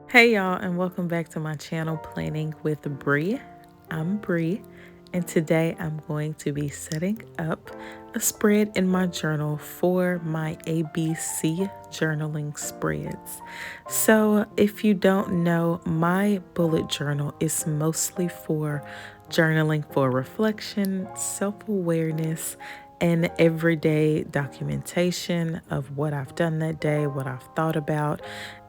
Hey y'all, and welcome back to my channel, Planning with Bree. I'm Bree, and today I'm going to be setting up a spread in my journal for my ABC journaling spreads. So if you don't know, my bullet journal is mostly for journaling for reflection, self-awareness, and everyday documentation of what I've done that day, what I've thought about,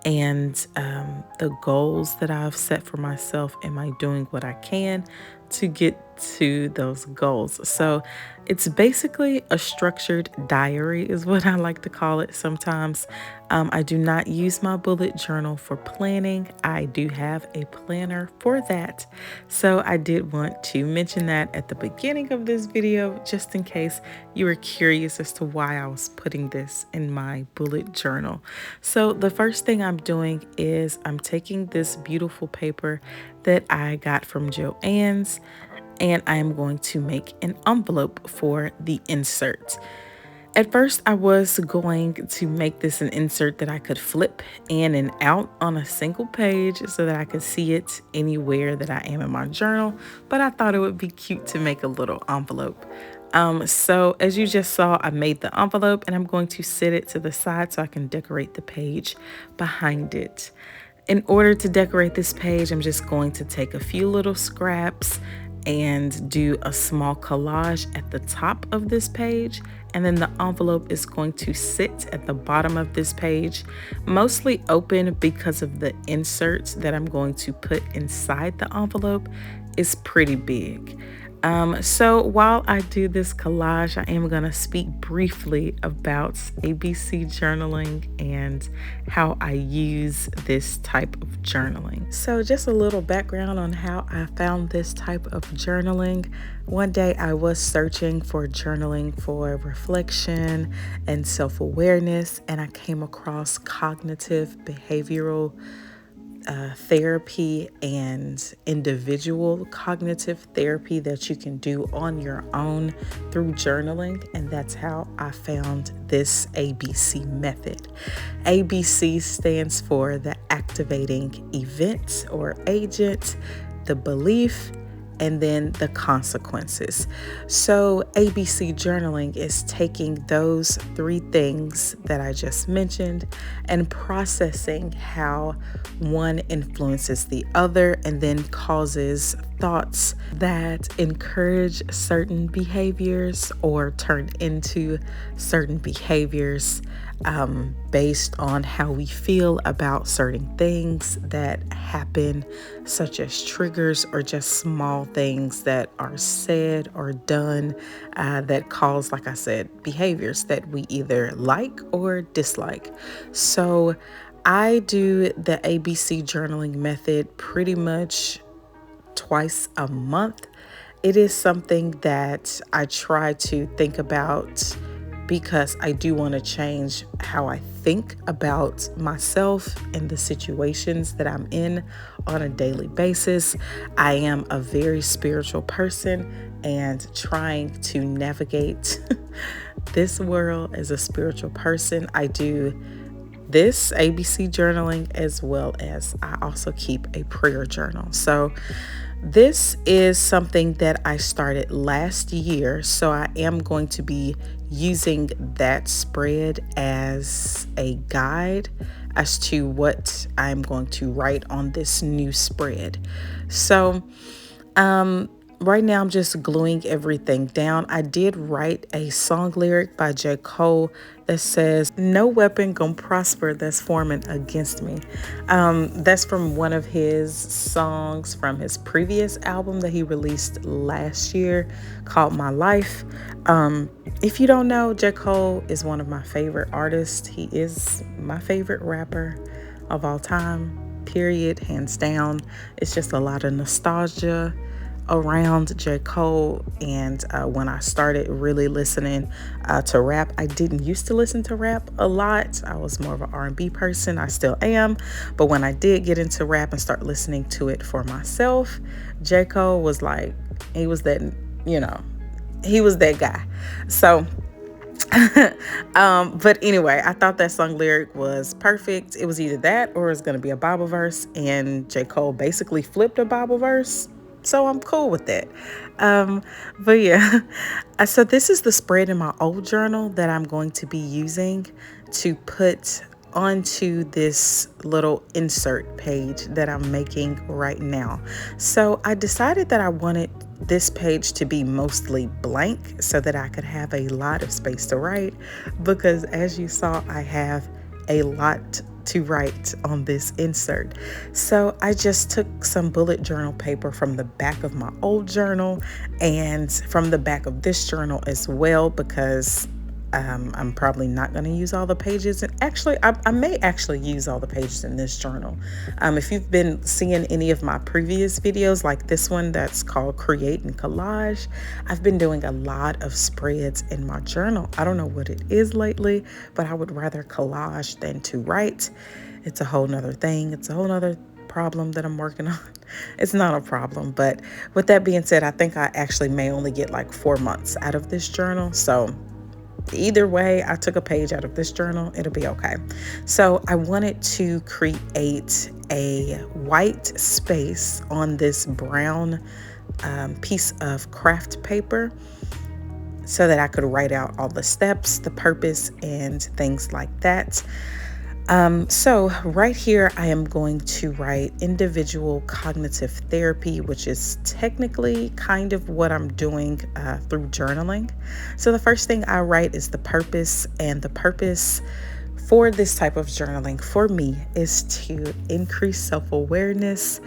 and the goals that I've set for myself. Am I doing what I can to get to those goals? So it's basically a structured diary, is what I like to call it sometimes. I do not use my bullet journal for planning. I do have a planner for that. So I did want to mention that at the beginning of this video, just in case you were curious as to why I was putting this in my bullet journal. So the first thing I'm doing is I'm taking this beautiful paper that I got from Joann's, and I'm going to make an envelope for the insert. At first, I was going to make this an insert that I could flip in and out on a single page so that I could see it anywhere that I am in my journal, but I thought it would be cute to make a little envelope. So as you just saw, I made the envelope and I'm going to set it to the side so I can decorate the page behind it. In order to decorate this page, I'm just going to take a few little scraps and do a small collage at the top of this page, and then the envelope is going to sit at the bottom of this page, mostly open because of the inserts that I'm going to put inside the envelope is pretty big. So while I do this collage, I am going to speak briefly about ABC journaling and how I use this type of journaling. So just a little background on how I found this type of journaling. One day I was searching for journaling for reflection and self-awareness, and I came across cognitive behavioral therapy and individual cognitive therapy that you can do on your own through journaling. And that's how I found this ABC method. ABC stands for the activating event or agent, the belief, and then the consequences. So ABC journaling is taking those three things that I just mentioned and processing how one influences the other and then causes thoughts that encourage certain behaviors or turn into certain behaviors based on how we feel about certain things that happen, such as triggers or just small things that are said or done that cause, like I said, behaviors that we either like or dislike. So I do the ABC journaling method pretty much twice a month. It is something that I try to think about because I do want to change how I think about myself and the situations that I'm in on a daily basis. I am a very spiritual person, and trying to navigate this world as a spiritual person, I do this ABC journaling as well as I also keep a prayer journal. So this is something that I started last year, so I am going to be using that spread as a guide as to what I'm going to write on this new spread. So right now I'm just gluing everything down. I did write a song lyric by J. Cole that says, "No weapon gonna prosper that's forming against me." That's from one of his songs from his previous album that he released last year called My Life. If you don't know, J. Cole is one of my favorite artists. He is my favorite rapper of all time, period, hands down. It's just a lot of nostalgia around J. Cole, and when I started really listening to rap, I didn't used to listen to rap a lot. I was more of an R&B person. I still am, but when I did get into rap and start listening to it for myself, J. Cole was like, he was that, he was that guy. So But anyway, I thought that song lyric was perfect. It was either that or it's going to be a Bible verse, and J. Cole basically flipped a Bible verse. So I'm cool with that. Um, but yeah, so this is the spread in my old journal that I'm going to be using to put onto this little insert page that I'm making right now. So I decided that I wanted this page to be mostly blank so that I could have a lot of space to write, because as you saw, I have a lot to write on this insert. So I just took some bullet journal paper from the back of my old journal and from the back of this journal as well, because I'm probably not going to use all the pages. And actually, I may actually use all the pages in this journal. If you've been seeing any of my previous videos, like this one that's called Create and Collage, I've been doing a lot of spreads in my journal. I don't know what it is lately, but I would rather collage than to write. It's a whole nother thing. It's a whole nother problem that I'm working on. It's not a problem, but with that being said, I think I actually may only get like 4 months out of this journal. So either way, I took a page out of this journal, it'll be okay. So I wanted to create a white space on this brown piece of craft paper so that I could write out all the steps, the purpose, and things like that. So right here, I am going to write individual cognitive therapy, which is technically kind of what I'm doing through journaling. So the first thing I write is the purpose, and the purpose for this type of journaling for me is to increase self-awareness,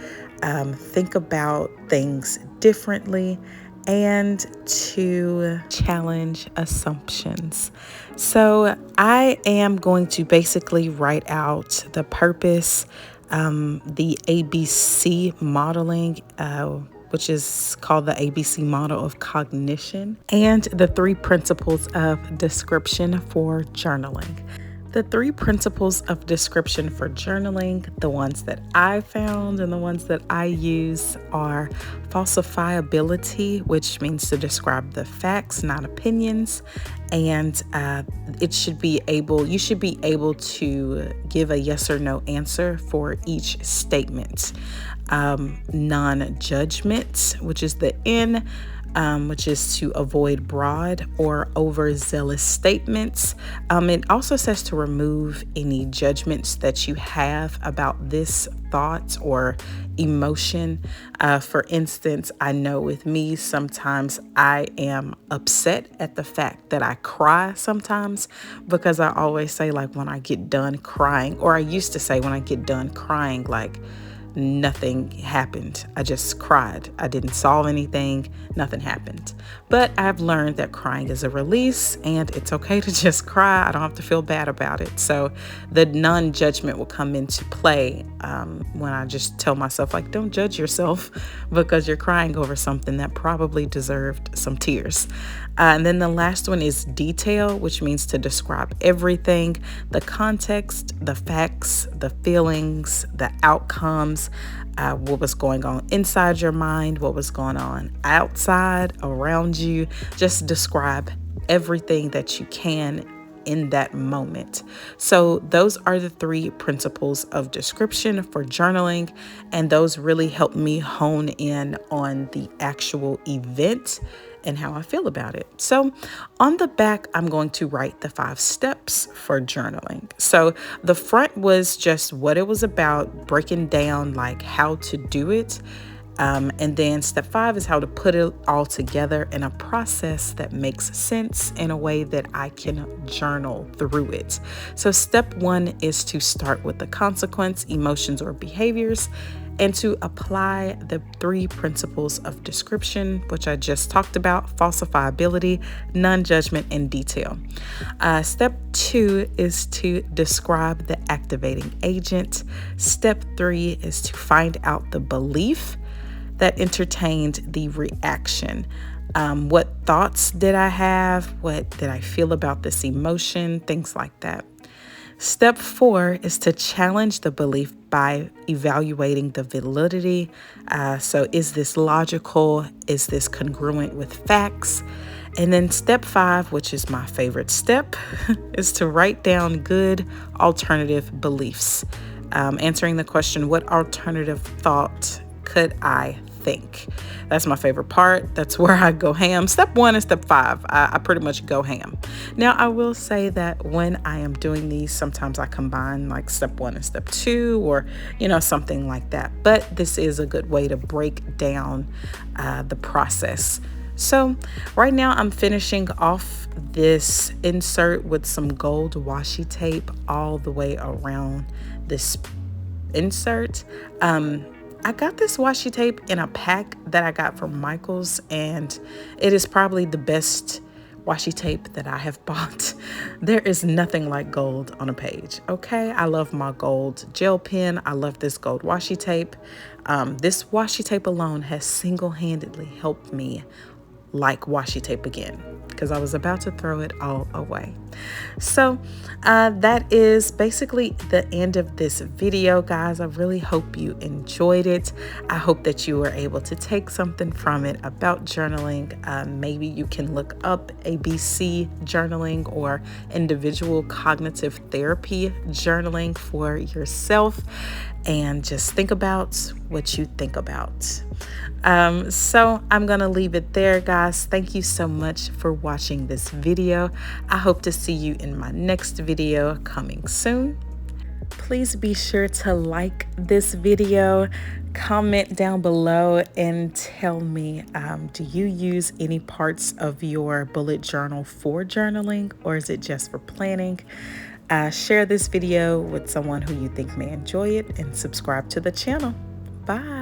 think about things differently, and to challenge assumptions. So I am going to basically write out the purpose, the ABC modeling, which is called the ABC model of cognition, and the 3 principles of description for journaling. The 3 principles of description for journaling, the ones that I found and the ones that I use, are falsifiability, which means to describe the facts, not opinions, and you should be able to give a yes or no answer for each statement. Non-judgment, which is the N, which is to avoid broad or overzealous statements. It also says to remove any judgments that you have about this thought or emotion. For instance, I know with me, sometimes I am upset at the fact that I cry sometimes, because I always say, like, when I get done crying, or I used to say when I get done crying, like, nothing happened. I just cried. I didn't solve anything. Nothing happened. But I've learned that crying is a release, and it's okay to just cry. I don't have to feel bad about it. So the non-judgment will come into play when I just tell myself, like, don't judge yourself because you're crying over something that probably deserved some tears. And then the last one is detail, which means to describe everything: the context, the facts, the feelings, the outcomes, what was going on inside your mind, what was going on outside around you. Just describe everything that you can in that moment. So those are the 3 principles of description for journaling, and those really help me hone in on the actual event and how I feel about it. So on the back, I'm going to write the 5 steps for journaling. So the front was just what it was about, breaking down like how to do it. And then step 5 is how to put it all together in a process that makes sense in a way that I can journal through it. So step 1 is to start with the consequence, emotions, or behaviors, and to apply the 3 principles of description, which I just talked about: falsifiability, non-judgment, and detail. Step 2 is to describe the activating agent. Step 3 is to find out the belief that entertained the reaction. What thoughts did I have? What did I feel about this emotion? Things like that. Step 4 is to challenge the belief by evaluating the validity. So is this logical? Is this congruent with facts? And then step 5, which is my favorite step, is to write down good alternative beliefs. Answering the question, what alternative thought could I think? That's my favorite part. That's where I go ham. Step 1 and step 5, I pretty much go ham. Now, I will say that when I am doing these, sometimes I combine like step 1 and step 2 or, something like that. But this is a good way to break down the process. So right now I'm finishing off this insert with some gold washi tape all the way around this insert. I got this washi tape in a pack that I got from Michael's, and it is probably the best washi tape that I have bought. There is nothing like gold on a page. Okay, I love my gold gel pen. I love this gold washi tape. This washi tape alone has single-handedly helped me like washi tape again, because I was about to throw it all away. So that is basically the end of this video, guys. I really hope you enjoyed it. I hope that you were able to take something from it about journaling. Maybe you can look up ABC journaling or individual cognitive therapy journaling for yourself, and just think about what you think about. So I'm gonna leave it there, guys. Thank you so much for watching this video. I hope to see you in my next video coming soon. Please be sure to like this video, comment down below, and tell me, do you use any parts of your bullet journal for journaling, or is it just for planning? Share this video with someone who you think may enjoy it, and subscribe to the channel. Bye.